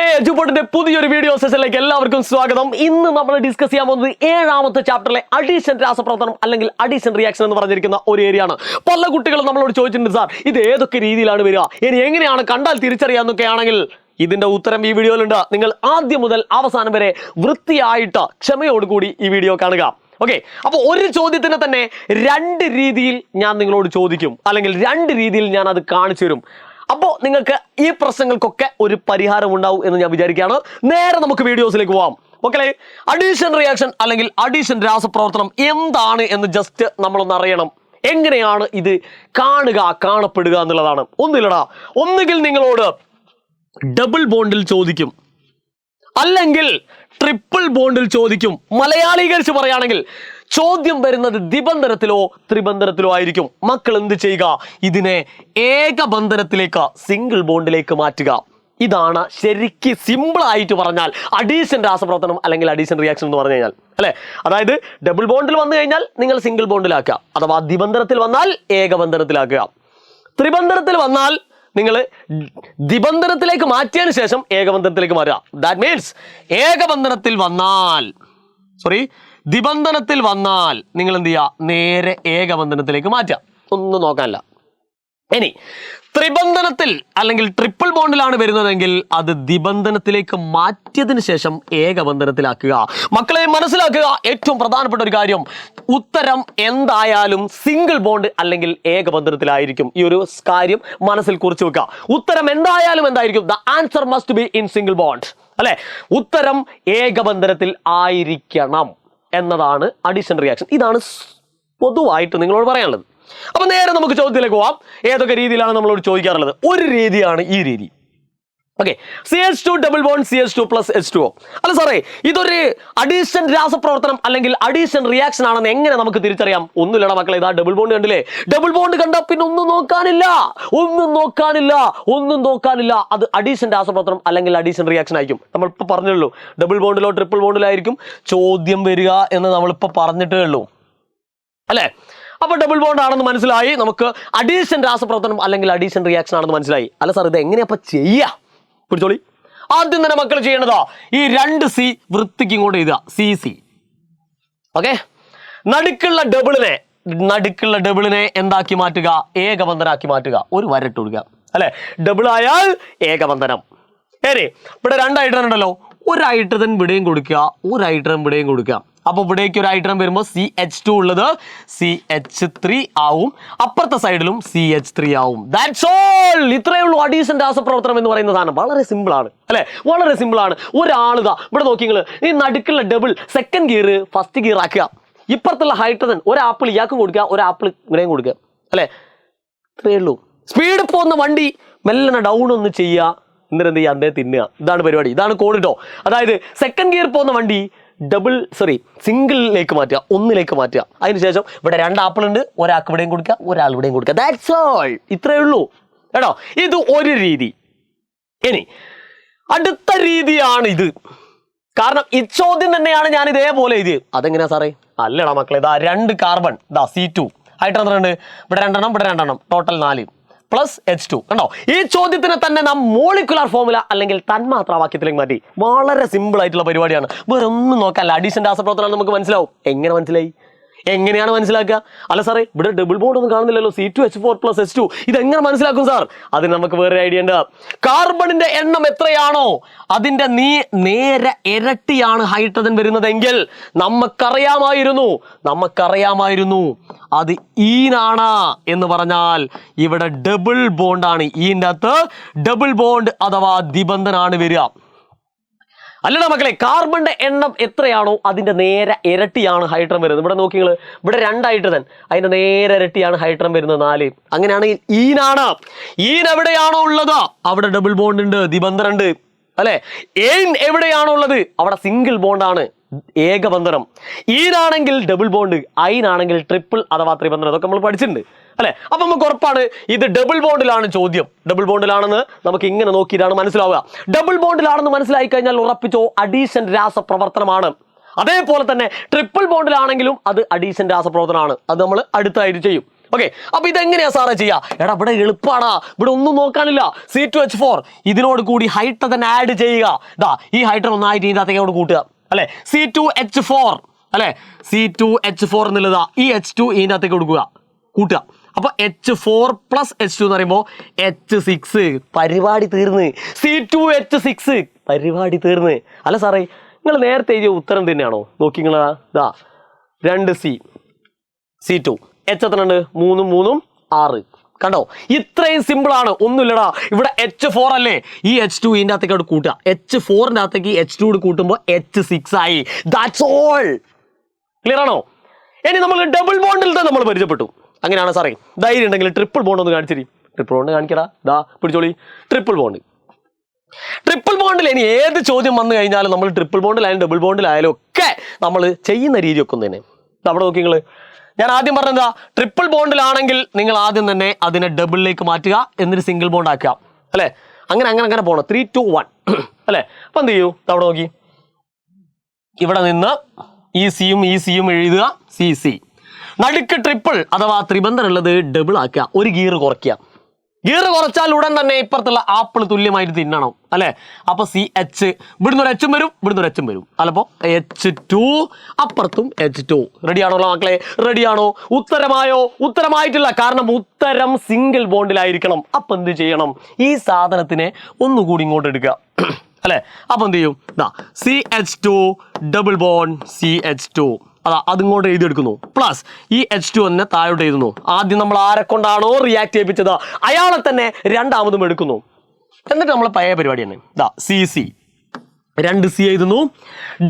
മക്കളെ എജുപോർട്ടിന്റെ പുതിയൊരു വീഡിയോ സെഷനിലേക്ക് എല്ലാവർക്കും സ്വാഗതം. ഇന്ന് നമ്മൾ ഡിസ്കസ് ചെയ്യാൻ പോകുന്നത് 7ാമത്തെ ചാപ്റ്ററിലെ അഡീഷൻ രാസപ്രവർത്തനം അല്ലെങ്കിൽ അഡീഷൻ റിയാക്ഷൻ എന്ന് പറഞ്ഞിരിക്കുന്ന ഒരു ഏരിയ ആണ്. പല കുട്ടികളും നമ്മളോട് ചോദിച്ചിട്ടുണ്ട്, സാർ ഇത് ഏതൊക്കെ രീതിയിലാണ് വരിക, ഇനി എങ്ങനെയാണ് കണ്ടാൽ തിരിച്ചറിയാന്നൊക്കെ ആണെങ്കിൽ ഇതിന്റെ ഉത്തരം ഈ വീഡിയോയിലുണ്ട്. നിങ്ങൾ ആദ്യം മുതൽ അവസാനം വരെ വൃത്തിയായിട്ട് ക്ഷമയോടുകൂടി ഈ വീഡിയോ കാണുക. ഓക്കെ, അപ്പൊ ഒരു ചോദ്യത്തിന് തന്നെ 2 രീതിയിൽ ഞാൻ നിങ്ങളോട് ചോദിക്കും, അല്ലെങ്കിൽ 2 രീതിയിൽ ഞാൻ അത് കാണിച്ചു തരും. അപ്പോൾ നിങ്ങൾക്ക് ഈ പ്രശ്നങ്ങൾക്കൊക്കെ ഒരു പരിഹാരം ഉണ്ടാവും എന്ന് ഞാൻ വിചാരിക്കുകയാണ്. നേരെ നമുക്ക് വീഡിയോസിലേക്ക് പോവാം. ഓക്കെ, അഡീഷൻ റിയാക്ഷൻ അല്ലെങ്കിൽ അഡീഷൻ രാസപ്രവർത്തനം എന്താണ് എന്ന് ജസ്റ്റ് നമ്മളൊന്ന് അറിയണം. എങ്ങനെയാണ് ഇത് കാണപ്പെടുക എന്നുള്ളതാണ്. ഒന്നുമില്ലടാ, ഒന്നുകിൽ നിങ്ങളോട് ഡബിൾ ബോണ്ടിൽ ചോദിക്കും, അല്ലെങ്കിൽ ട്രിപ്പിൾ ബോണ്ടിൽ ചോദിക്കും. മലയാളീകരിച്ച് പറയുകയാണെങ്കിൽ ചോദ്യം വരുന്നത് ദ്വിബന്ധനത്തിലോ ത്രിബന്ധനത്തിലോ ആയിരിക്കും. മക്കൾ എന്ത് ചെയ്യുക, ഇതിനെ ഏകബന്ധനത്തിലേക്ക് സിംഗിൾ ബോണ്ടിലേക്ക് മാറ്റുക. ഇതാണ് ശരിക്ക് സിമ്പിൾ ആയിട്ട് പറഞ്ഞാൽ അഡീഷൻ രാസപ്രവർത്തനം അല്ലെങ്കിൽ അഡീഷൻ റിയാക്ഷൻ എന്ന് പറഞ്ഞു കഴിഞ്ഞാൽ, അല്ലെ? അതായത് ഡബിൾ ബോണ്ടിൽ വന്നു കഴിഞ്ഞാൽ നിങ്ങൾ സിംഗിൾ ബോണ്ടിലാക്കുക, അഥവാ ദ്വിബന്ധനത്തിൽ വന്നാൽ ഏകബന്ധനത്തിലാക്കുക. ത്രിബന്ധനത്തിൽ വന്നാൽ നിങ്ങൾ ദ്വിബന്ധനത്തിലേക്ക് മാറ്റിയതിനു ശേഷം ഏകബന്ധനത്തിലേക്ക് മാറ്റുക. ദാറ്റ് മീൻസ് ദ്വിബന്ധനത്തിൽ വന്നാൽ നിങ്ങൾ എന്ത് ചെയ്യുക, നേരെ ഏകബന്ധനത്തിലേക്ക് മാറ്റുക, ഒന്നും നോക്കാനില്ല. ഇനി ത്രിബന്ധനത്തിൽ അല്ലെങ്കിൽ ട്രിപ്പിൾ ബോണ്ടിലാണ് വരുന്നതെങ്കിൽ അത് ദ്വിബന്ധനത്തിലേക്ക് മാറ്റിയതിനു ശേഷം ഏകബന്ധനത്തിലാക്കുക. മക്കളെ മനസ്സിലാക്കുക, ഏറ്റവും പ്രധാനപ്പെട്ട ഒരു കാര്യം, ഉത്തരം എന്തായാലും സിംഗിൾ ബോണ്ട് അല്ലെങ്കിൽ ഏകബന്ധനത്തിലായിരിക്കും. ഈ ഒരു കാര്യം മനസ്സിൽ കുറിച്ച് വെക്കുക. ഉത്തരം എന്തായാലും എന്തായിരിക്കും, the answer must be in single bond, അല്ലെ? ഉത്തരം ഏകബന്ധനത്തിൽ ആയിരിക്കണം എന്നതാണ് അഡീഷൻ റിയാക്ഷൻ. ഇതാണ് പൊതുവായിട്ട് നിങ്ങളോട് പറയാനുള്ളത്. അപ്പൊ നേരെ നമുക്ക് ചോദ്യത്തിലേക്ക് പോവാം. ഏതൊക്കെ രീതിയിലാണ് നമ്മളോട് ചോദിക്കാറുള്ളത്? ഒരു രീതിയാണ് ഈ രീതി. Okay, CH2 double bond CH2 plus H2O. അല്ല സാറേ, ഇതൊരു അഡീഷൻ രാസപ്രവർത്തനം അല്ലെങ്കിൽ അഡീഷൻ റിയാക്ഷൻ ആണെന്ന് എങ്ങനെ നമുക്ക് തിരിച്ചറിയാം? ഒന്നുമില്ലടാ മക്കളെ, ഇതാ ഡബിൾ ബോണ്ട് കണ്ടില്ലേ? ഡബിൾ ബോണ്ട് കണ്ടാൽ പിന്നെ ഒന്നും നോക്കാനില്ല. അത് അഡീഷൻ രാസപ്രവർത്തനം അല്ലെങ്കിൽ അഡീഷൻ റിയാക്ഷൻ ആയിരിക്കും. നമ്മളിപ്പോൾ പറഞ്ഞുള്ളൂ, ഡബിൾ ബോണ്ടിലോ ട്രിപ്പിൾ ബോണ്ടിലായിരിക്കും ചോദ്യം വരിക എന്ന് നമ്മളിപ്പോൾ പറഞ്ഞിട്ടേ ഉള്ളൂ, അല്ലേ? അപ്പൊ ഡബിൾ ബോണ്ട് ആണെന്ന് മനസ്സിലായി, നമുക്ക് അഡീഷൻ രാസപ്രവർത്തനം അല്ലെങ്കിൽ അഡീഷൻ റിയാക്ഷൻ ആണെന്ന് മനസ്സിലായി. അല്ല സാർ, ഇത് എങ്ങനെയപ്പോ ചെയ്യാ? പിടിച്ചോളി. ആദ്യം തന്നെ മക്കൾ ചെയ്യേണ്ടതാ, ഈ 2C വൃത്തിക്ക് ഇങ്ങോട്ട് എഴുതുക, CC. ഓക്കെ, നടുക്കുള്ള ഡബിളിനെ എന്താക്കി മാറ്റുക, ഏകബന്ധനാക്കി മാറ്റുക. ഒരു വരട്ട് കൊടുക്കുക, അല്ലെ? ഡബിൾ ആയാൽ ഏകബന്ധനം. ഏറെ ഇവിടെ 2 ഹൈഡ്രജൻ ഉണ്ടല്ലോ, ഒരു ഹൈഡ്രജൻ ഇവിടെയും കൊടുക്കുക, ഒരു ഹൈഡ്രജൻ ഇവിടെയും കൊടുക്കുക. അപ്പൊ ഇവിടേക്ക് ഒരു ഹൈഡ്രജൻ വരുമ്പോൾ CH2 ഉള്ളത് CH3 ആവും, അപ്പുറത്തെ സൈഡിലും CH3 ആവും. That's all. ഇത്രയേ ഉള്ളൂ അഡീഷൻ രാസപ്രവർത്തനം എന്ന് പറയുന്ന സാധനം. വളരെ സിമ്പിൾ ആണ്, അല്ലെ? വളരെ സിമ്പിൾ ആണ്. ഒരാളിതാ ഇവിടെ നോക്കി, നിങ്ങൾ ഈ നടുക്കുള്ള double second gear first gear ആക്കുക. ഇപ്പുറത്തുള്ള ഹൈഡ്രജൻ ഒരു ആപ്പിൾ ഇയാൾക്കും കൊടുക്കുക, ഒരു ആപ്പിൾ ഇവിടെയും കൊടുക്കുക, അല്ലെ? ഇത്രയേ ഉള്ളൂ. സ്പീഡിൽ പോകുന്ന വണ്ടി മെല്ലനെ ഡൗൺ ഒന്ന് ചെയ്യുക, എന്നിട്ട് എന്ത് ചെയ്യുക, അദ്ദേഹം തിന്നുക. ഇതാണ് പരിപാടി, ഇതാണ് കോഡ് ട്ടോ. അതായത് സെക്കൻഡ് ഗിയർ പോകുന്ന വണ്ടി സിംഗിളിലേക്ക് മാറ്റുക, ഒന്നിലേക്ക് മാറ്റുക. അതിനുശേഷം ഇവിടെ 2 ആപ്പിൾ ഉണ്ട്, ഒരാൾക്ക് ഇവിടെയും കൊടുക്കുക, ഒരാൾ ഇവിടെയും കൊടുക്കുക. That's all. ഇത്രയേ ഉള്ളൂ കേട്ടോ. ഇത് ഒരു രീതി. ഇനി അടുത്ത രീതിയാണ് ഇത്. കാരണം ഈ ചോദ്യം തന്നെയാണ് ഞാൻ ഇതേപോലെ എഴുതിയത്. അതെങ്ങനെയാ സാറേ? അല്ലടാ മക്കളെ, ഇതാ 2 കാർബൺ, ഇതാ C2 ഹൈഡ്രജൻ ഉണ്ട്, ഇവിടെ 2 എണ്ണം, ഇവിടെ 2 എണ്ണം, ടോട്ടൽ 4 പ്ലസ് H2 കണ്ടോ? ഈ ചോദ്യത്തിനെ തന്നെ നാം മോളിക്കുലാർ ഫോർമുല അല്ലെങ്കിൽ തന്മാത്രാവാക്യത്തിലേക്ക് മാറ്റി. വളരെ സിമ്പിൾ ആയിട്ടുള്ള പരിപാടിയാണ്. വേറെ ഒന്നും നോക്കാല്ല. അഡീഷൻ രാസപ്രവർത്തനം നമുക്ക് മനസ്സിലാവും. എങ്ങനെ മനസ്സിലായി? എങ്ങനെയാണ് മനസ്സിലാക്കുക? അല്ല സാറേ, ഇവിടെ ഡബിൾ ബോണ്ട് ഒന്നും കാണുന്നില്ലല്ലോ, C2H4 പ്ലസ് H2, ഇതെങ്ങനെ മനസ്സിലാക്കും സാർ? അതിന് നമുക്ക് വേറെ ഐഡിയ ഉണ്ട്. കാർബണിന്റെ എണ്ണം എത്രയാണോ അതിന്റെ നേരെ ഇരട്ടിയാണ് ഹൈഡ്രജൻ വരുന്നതെങ്കിൽ നമുക്കറിയാമായിരുന്നു അത് ഈനാണ് എന്ന് പറഞ്ഞാൽ ഇവിടെ ഡബിൾ ബോണ്ടാണ്. ഈൻ്റെ അകത്ത് ഡബിൾ ബോണ്ട് അഥവാ ദ്വിബന്ധനാണ് വരിക. അല്ലടാ മക്കളെ, കാർബണിന്റെ എണ്ണം എത്രയാണോ അതിന്റെ നേരെ ഇരട്ടിയാണ് ഹൈഡ്രജൻ വരുന്നത്. ഇവിടെ നോക്കി നിങ്ങൾ, ഇവിടെ 2 ഹൈഡ്രജൻ, അതിന്റെ നേരെ ഇരട്ടിയാണ് ഹൈഡ്രജൻ വരുന്നത് 4. അങ്ങനെയാണെങ്കിൽ ഈനാണ്. ഈൻ എവിടെയാണോ ഉള്ളത് അവിടെ ഡബിൾ ബോണ്ട് ഉണ്ട്, ദ്വിബന്ധനം ഉണ്ട്, അല്ലെ? ഏൻ എവിടെയാണോ ഉള്ളത് അവിടെ സിംഗിൾ ബോണ്ടാണ്, ഏകബന്ധനം. ഈനാണെങ്കിൽ ഡബിൾ ബോണ്ട്, ഐനാണെങ്കിൽ ട്രിപ്പിൾ അഥവാ ത്രിബന്ധനം. അതൊക്കെ നമ്മൾ പഠിച്ചിട്ടുണ്ട്, അല്ലെ? അപ്പൊ നമുക്ക് ഉറപ്പാണ് ഇത് ഡബിൾ ബോണ്ടിലാണ് ചോദ്യം. ഡബിൾ ബോണ്ടിലാണെന്ന് നമുക്ക് ഇങ്ങനെ നോക്കിയിട്ടാണ് മനസ്സിലാവുക. ഡബിൾ ബോണ്ടിലാണെന്ന് മനസ്സിലായി കഴിഞ്ഞാൽ ഉറപ്പിച്ചോ അഡീഷൻ രാസപ്രവർത്തനമാണ്. അതേപോലെ തന്നെ ട്രിപ്പിൾ ബോണ്ടിലാണെങ്കിലും അത് അഡീഷൻ രാസപ്രവർത്തനമാണ്. അത് നമ്മൾ അടുത്തായിട്ട് ചെയ്യും. ഓക്കെ, അപ്പൊ ഇതെങ്ങനെയാ സാറേ ചെയ്യാ? എടാ ഇവിടെ എളുപ്പമാടാ, ഇവിടെ ഒന്നും നോക്കാനില്ല. C2H4 ഇതിനോട് കൂടി ഹൈഡ്രജൻ ആഡ് ചെയ്യുക. ഇതാ ഈ ഹൈഡ്രജൻ ഒന്നായിട്ട് ഇതിൻ്റെ അകത്തേക്ക് കൂട്ടുക അല്ലെ, C2H4 അല്ലെ, C2H4 എന്നുള്ളതാ ഈ H2 ഇതിൻ്റെ അകത്തേക്ക് കൊടുക്കുക, കൂട്ടുക. അപ്പൊ H4 + H2 എന്ന് പറയുമ്പോൾ H6, പരിപാടി തീർന്ന്. C2H6 പരിപാടി തീർന്ന്. അല്ല സാറേ, നിങ്ങൾ നേരത്തെ എഴുതിയ ഉത്തരം തന്നെയാണോ? നോക്കി നിങ്ങൾ ഇതാ 2C C2 H എത്ര ഉണ്ട്? 3 3 6. കണ്ടോ, ഇത്രയും സിമ്പിൾ ആണ്. ഒന്നുമില്ലടാ, ഇവിടെ H4 അല്ലേ, ഈ H2 ഇതിൻ്റെ അകത്തേക്ക് കൂട്ടുക. H4ന്റെ അകത്തേക്ക് H2 കൂട്ടുമ്പോൾ H6 ആയി. That's all. ക്ലിയർ ആണോ? ഇനി നമ്മൾ ഡബിൾ ബോണ്ടിൽ തന്നെ നമ്മൾ പരിചയപ്പെട്ടു. അങ്ങനെയാണ് സാറേ, ധൈര്യം ഉണ്ടെങ്കിൽ ട്രിപ്പിൾ ബോണ്ട് ഒന്ന് കാണിച്ചിരി. ട്രിപ്പിൾ ബോണ്ട് കാണിക്കടാ, ദാ പിടിച്ചോളി. ട്രിപ്പിൾ ബോണ്ടിൽ ഇനി ഏത് ചോദ്യം വന്നു കഴിഞ്ഞാലും നമ്മൾ ട്രിപ്പിൾ ബോണ്ടിലായാലും ഡബിൾ ബോണ്ടിലായാലും ഒക്കെ നമ്മൾ ചെയ്യുന്ന രീതിയൊക്കെ ഒന്ന് തന്നെ. അവിടെ നോക്കി നിങ്ങൾ, ഞാൻ ആദ്യം പറഞ്ഞതാ, ട്രിപ്പിൾ ബോണ്ടിലാണെങ്കിൽ നിങ്ങൾ ആദ്യം തന്നെ അതിനെ ഡബിളിലേക്ക് മാറ്റുക, എന്നിട്ട് സിംഗിൾ ബോണ്ട് ആക്കുക അല്ലേ. അങ്ങനെ പോകണം. 3 2 1 അല്ലേ. അപ്പം എന്ത് ചെയ്യൂ? അവിടെ നോക്കി, ഇവിടെ നിന്ന് ഈ സിയും എഴുതുക, CC. നടുക്ക് ട്രിപ്പിൾ അഥവാ ത്രിബന്ധനം ഉള്ളത് ഡബിൾ ആക്കുക, ഒരു ഗിയർ കുറയ്ക്കുക. ഗിയർ കുറച്ചാൽ ഉടൻ തന്നെ ഇപ്പുറത്തുള്ള ആപ്പിൾ തുല്യമായിട്ട് തിന്നണം അല്ലെ. അപ്പൊ CH, ഇവിടുന്ന് ഒരു എച്ചും വരും, ഇവിടുന്ന് ഒരു എച്ചും വരും. അല്ലപ്പോ H2, അപ്പുറത്തും H2. റെഡിയാണോ മക്കളെ? റെഡിയാണോ? ഉത്തരമായോ? ഉത്തരമായിട്ടില്ല, കാരണം ഉത്തരം സിംഗിൾ ബോണ്ടിലായിരിക്കണം. അപ്പൊ എന്ത് ചെയ്യണം? ഈ സാധനത്തിനെ ഒന്നുകൂടി ഇങ്ങോട്ട് എടുക്കുക അല്ലെ. അപ്പൊ എന്ത് ചെയ്യും? CH2 ഡബിൾ ബോണ്ട് CH2, അതാ അതിങ്ങോട്ട് എഴുതിയെടുക്കുന്നു. പ്ലസ് ഈ H2 തന്നെ താഴോട്ട് എഴുതുന്നു. ആദ്യം നമ്മൾ ആരെ കൊണ്ടാണോ റിയാക്ട് ചെയ്യിപ്പിച്ചത് അയാളെ തന്നെ രണ്ടാമതും എടുക്കുന്നു. എന്നിട്ട് നമ്മൾ പഴയ പരിപാടി തന്നെ. CC 2C എഴുതുന്നു.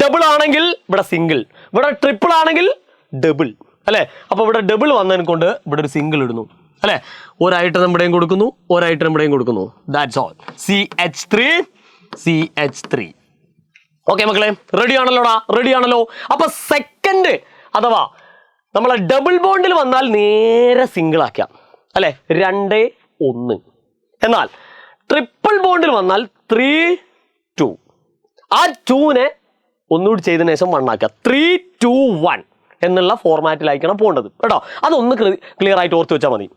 ഡബിൾ ആണെങ്കിൽ ഇവിടെ സിംഗിൾ, ഇവിടെ ട്രിപ്പിൾ ആണെങ്കിൽ ഡബിൾ അല്ലെ. അപ്പൊ ഇവിടെ ഡബിൾ വന്നതിനെ കൊണ്ട് ഇവിടെ ഒരു സിംഗിൾ ഇടുന്നു അല്ലെ. ഒരായിട്ട് നമ്മുടെയും കൊടുക്കുന്നു, ഒരായിട്ട് നമ്മുടെയും കൊടുക്കുന്നു. That's all. CH3. ഓക്കെ മക്കളെ, റെഡി ആണല്ലോടാ? റെഡി ആണല്ലോ. അപ്പൊ സെക്കൻഡ് അഥവാ നമ്മളെ ഡബിൾ ബോണ്ടിൽ വന്നാൽ നേരെ സിംഗിൾ ആക്കാം അല്ലെ, 2 1. എന്നാൽ ട്രിപ്പിൾ ബോണ്ടിൽ വന്നാൽ 3 2. ആ 2നെ ഒന്നുകൂടി ചെയ്തതിനു ശേഷം 1 ആക്കുക. 3 2 1 എന്നുള്ള ഫോർമാറ്റിലായിരിക്കണം പോകേണ്ടത് കേട്ടോ. അതൊന്ന് ക്ലിയർ ആയിട്ട് ഓർത്ത് വെച്ചാൽ മതി.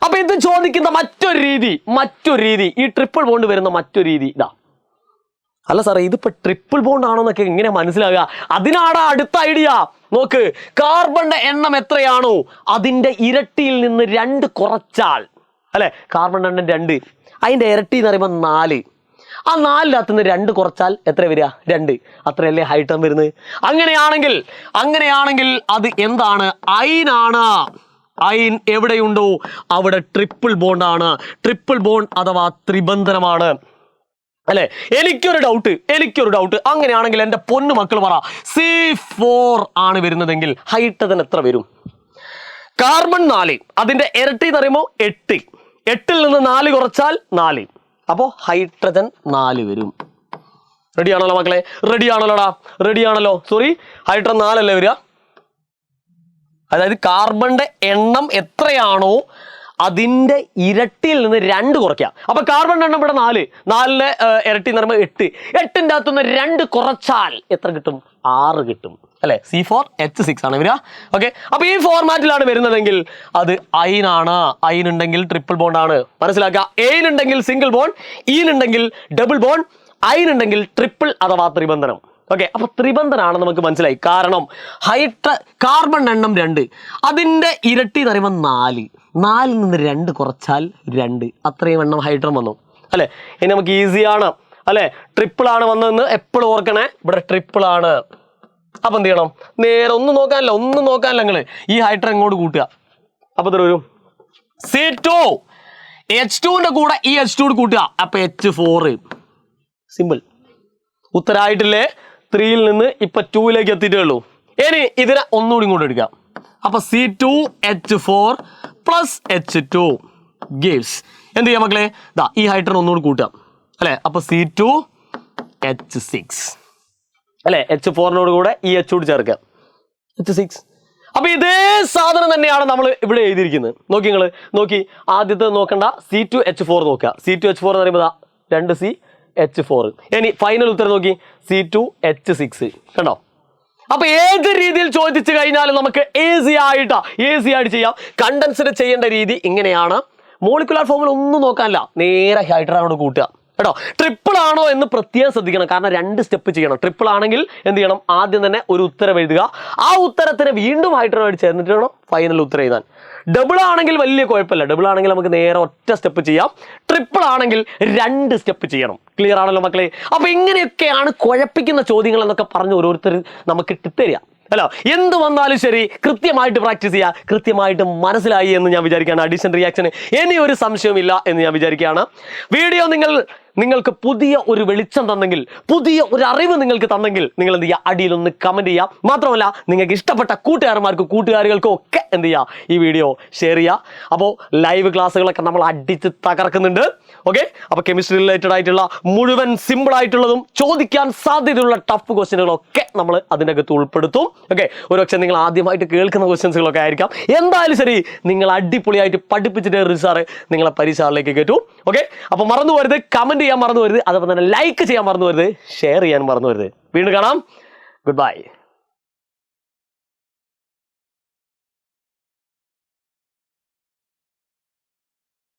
അപ്പൊ ഇത് ചോദിക്കുന്ന മറ്റൊരു രീതി, ഈ ട്രിപ്പിൾ ബോണ്ട് വരുന്ന മറ്റൊരു രീതി ഇതാ. അല്ല സാറേ, ഇതിപ്പോ ട്രിപ്പിൾ ബോണ്ട് ആണോ എന്നൊക്കെ എങ്ങനെ മനസ്സിലാകുക? അതിനാടാ അടുത്ത ഐഡിയ. നോക്ക്, കാർബണിന്റെ എണ്ണം എത്രയാണോ അതിന്റെ ഇരട്ടിയിൽ നിന്ന് 2 കുറച്ചാൽ അല്ലെ, കാർബണിന്റെ എണ്ണം 2, അതിന്റെ ഇരട്ടി എന്ന് പറയുമ്പോൾ 4. ആ 4-നകത്ത് നിന്ന് 2 കുറച്ചാൽ എത്ര വരിക? 2. അത്രയല്ലേ ഹൈഡ്രജൻ വരുന്നത്. അങ്ങനെയാണെങ്കിൽ അത് എന്താണ്? അയിനാണ്. അയിൻ എവിടെയുണ്ടോ അവിടെ ട്രിപ്പിൾ ബോണ്ട് ആണ്. ട്രിപ്പിൾ ബോണ്ട് അഥവാ ത്രിബന്ധനമാണ് അല്ലെ. എനിക്കൊരു ഡൗട്ട്. അങ്ങനെയാണെങ്കിൽ എൻ്റെ പൊന്നു മക്കൾ പറ, C4 ആണ് വരുന്നതെങ്കിൽ ഹൈഡ്രജൻ എത്ര വരും? കാർബൺ 4, അതിന്റെ ഇരട്ടി എന്ന് പറയുമ്പോൾ 8. 8-ൽ നിന്ന് 4 കുറച്ചാൽ 4. അപ്പോൾ ഹൈഡ്രജൻ 4 വരും. റെഡിയാണല്ലോ മക്കളെ? റെഡിയാണല്ലോ. സോറി, ഹൈഡ്രജൻ 4 അല്ലേ വരിക. അതായത് കാർബണിന്റെ എണ്ണം എത്രയാണോ അതിന്റെ ഇരട്ടിയിൽ നിന്ന് 2 കുറയ്ക്കുക. അപ്പൊ കാർബൺ എണ്ണം ഇവിടെ 4, 4-ന്റെ ഇരട്ടി എന്ന് പറയുമ്പോൾ 8. 8-ന്റെ അകത്തുനിന്ന് 2 കുറച്ചാൽ എത്ര കിട്ടും? 6 കിട്ടും അല്ലെ. C4H6 ആണ് വരിക. ഓക്കെ, അപ്പൊ ഈ ഫോർമാറ്റിലാണ് വരുന്നതെങ്കിൽ അത് അയിനാണ്. അയിനുണ്ടെങ്കിൽ ട്രിപ്പിൾ ബോണ്ട് ആണ്. മനസ്സിലാക്കുക. എയിനുണ്ടെങ്കിൽ സിംഗിൾ ബോണ്ട്, ഈനുണ്ടെങ്കിൽ ഡബിൾ ബോണ്ട്, അയിനുണ്ടെങ്കിൽ ട്രിപ്പിൾ അഥവാ ത്രിബന്ധനം. ഓക്കെ, അപ്പൊ ത്രിബന്ധനാണ് നമുക്ക് മനസ്സിലായി. കാരണം കാർബൺ എണ്ണം 2, അതിന്റെ ഇരട്ടി എന്ന് പറയുമ്പോൾ 4. 4-ൽ നിന്ന് 2 കുറച്ചാൽ 2. അത്രയും എണ്ണം ഹൈഡ്രജൻ വന്നു അല്ലെ. ഇനി നമുക്ക് ഈസിയാണ് അല്ലെ. ട്രിപ്പിൾ ആണ് വന്നതെന്ന് എപ്പോഴും ഓർക്കണേ. ഇവിടെ ട്രിപ്പിൾ ആണ്. അപ്പൊ എന്ത് ചെയ്യണം? നേരെ ഒന്നും നോക്കാനില്ല നിങ്ങള് ഈ ഹൈഡ്രജൻ ഇങ്ങോട്ട് കൂട്ടുക. അപ്പൊ ഇത്ര വരും C2. H2-ന്റെ കൂടെ ഈ H2 കൂട്ടുക. അപ്പൊ H4. സിമ്പിൾ. ഉത്തരായിട്ടില്ലേ? 3-ൽ നിന്ന് ഇപ്പൊ 2-ലേക്ക് എത്തിയിട്ടേ ഉള്ളൂ. ഇനി ഇതിനെ ഒന്നുകൂടി ഇങ്ങോട്ട് എടുക്കാം. അപ്പൊ C2H4 + H2 gives എന്ത് ചെയ്യാം മക്കളെ? ഈ ഹൈഡ്രജൻ ഒന്നുകൂടി കൂട്ടാം അല്ലെ. അപ്പൊ C2H6 അല്ലെ. H4-നോട് കൂടെ ഈ H കൂടി ചേർക്കാം, H6. അപ്പൊ ഇതേ സാധനം തന്നെയാണ് നമ്മൾ ഇവിടെ എഴുതിയിരിക്കുന്നത്. നോക്കി ആദ്യത്തെ നോക്കണ്ട, C2H4 നോക്കുക. C2H4 എന്ന് പറയുമ്പോൾ 2C H4. ഇനി ഫൈനൽ ഉത്തരം നോക്കി, C2H6. കണ്ടോ? അപ്പൊ ഏത് രീതിയിൽ ചോദിച്ചു കഴിഞ്ഞാലും നമുക്ക് ഈസി ആയിട്ട് ചെയ്യാം. കണ്ടൻസ്ഡ് ചെയ്യേണ്ട രീതി ഇങ്ങനെയാണ്. മോളിക്കുലാർ ഫോമിൽ ഒന്നും നോക്കാനില്ല, നേരെ ഹൈഡ്രജനോട് കൂട്ടുക കേട്ടോ. ട്രിപ്പിൾ ആണോ എന്ന് പ്രത്യേകം ശ്രദ്ധിക്കണം, കാരണം 2 സ്റ്റെപ്പ് ചെയ്യണം. ട്രിപ്പിൾ ആണെങ്കിൽ എന്ത് ചെയ്യണം? ആദ്യം തന്നെ ഒരു ഉത്തരം എഴുതുക, ആ ഉത്തരത്തിന് വീണ്ടും ഹൈഡ്രജനോട് ചേർന്നിട്ട് വേണം ഫൈനൽ ഉത്തരം എഴുതാൻ. ഡബിൾ ആണെങ്കിൽ വലിയ കുഴപ്പമില്ല, ഡബിൾ ആണെങ്കിൽ നമുക്ക് നേരെ ഒറ്റ സ്റ്റെപ്പ് ചെയ്യാം. ട്രിപ്പിൾ ആണെങ്കിൽ 2 സ്റ്റെപ്പ് ചെയ്യണം. ക്ലിയർ ആണല്ലോ മക്കളെ? അപ്പൊ ഇങ്ങനെയൊക്കെയാണ് കുഴപ്പിക്കുന്ന ചോദ്യങ്ങൾ എന്നൊക്കെ പറഞ്ഞ് ഓരോരുത്തർ നമുക്ക് ഇട്ടുതരിക അല്ലോ. എന്ത് വന്നാലും ശരി കൃത്യമായിട്ട് പ്രാക്ടീസ് ചെയ്യുക. കൃത്യമായിട്ട് മനസ്സിലായി എന്ന് ഞാൻ വിചാരിക്കുകയാണ്. അഡീഷൻ റിയാക്ഷന് ഇനി ഒരു സംശയമില്ല എന്ന് ഞാൻ വിചാരിക്കുകയാണ്. വീഡിയോ നിങ്ങൾക്ക് പുതിയ ഒരു വെളിച്ചം തന്നെങ്കിൽ, പുതിയ ഒരു അറിവ് നിങ്ങൾക്ക് തന്നെങ്കിൽ, നിങ്ങൾ എന്ത് ചെയ്യുക? അടിയിലൊന്ന് കമന്റ് ചെയ്യുക. മാത്രമല്ല നിങ്ങൾക്ക് ഇഷ്ടപ്പെട്ട കൂട്ടുകാരികൾക്കും ഒക്കെ എന്ത് ചെയ്യുക? ഈ വീഡിയോ ഷെയർ ചെയ്യുക. അപ്പോൾ ലൈവ് ക്ലാസ്സുകളൊക്കെ നമ്മൾ അടിച്ച് തകർക്കുന്നുണ്ട്. ഓക്കെ, അപ്പോൾ കെമിസ്ട്രി റിലേറ്റഡ് ആയിട്ടുള്ള മുഴുവൻ സിമ്പിൾ ആയിട്ടുള്ളതും ചോദിക്കാൻ സാധ്യതയുള്ള ടഫ് ക്വസ്റ്റ്യനുകളൊക്കെ നമ്മൾ അതിനകത്ത് ഉൾപ്പെടുത്തും. ഓക്കെ, ഒരുപക്ഷെ നിങ്ങൾ ആദ്യമായിട്ട് കേൾക്കുന്ന ക്വസ്റ്റ്യൻസുകളൊക്കെ ആയിരിക്കാം. എന്തായാലും ശരി, നിങ്ങൾ അടിപൊളിയായിട്ട് പഠിപ്പിച്ചിട്ട് സാറ് നിങ്ങളെ പരീക്ഷയിലേക്ക് കയറ്റും. ഓക്കെ, അപ്പോൾ മറന്നു പോരുത്, കമന്റ് ചെയ്യാൻ മറന്നു പോരുത്, അതുപോലെ തന്നെ ലൈക്ക് ചെയ്യാൻ മറന്നു പോരുത്, ഷെയർ ചെയ്യാൻ മറന്നു പോരുത്. വീണ്ടും കാണാം. Good bye.